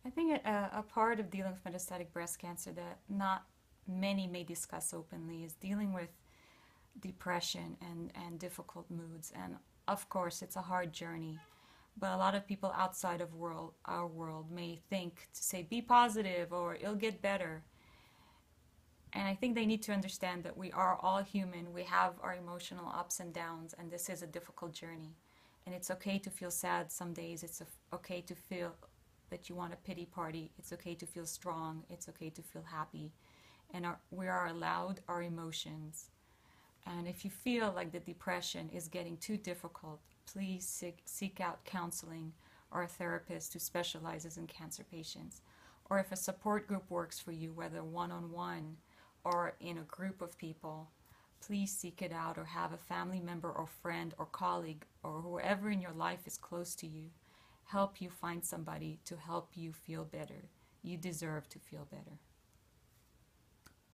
I think a part of dealing with metastatic breast cancer that not many may discuss openly is dealing with depression and difficult moods. And of course, it's a hard journey. But a lot of people outside of our world may think to say, be positive or it'll get better. And I think they need to understand that we are all human. We have our emotional ups and downs, and this is a difficult journey. And it's okay to feel sad some days. It's okay to feel that you want a pity party. It's okay to feel strong. It's okay to feel happy. And we are allowed our emotions. And if you feel like the depression is getting too difficult, please seek out counseling or a therapist who specializes in cancer patients. Or if a support group works for you, whether one-on-one or in a group of people, please seek it out, or have a family member or friend or colleague or whoever in your life is close to you help you find somebody to help you feel better. You deserve to feel better.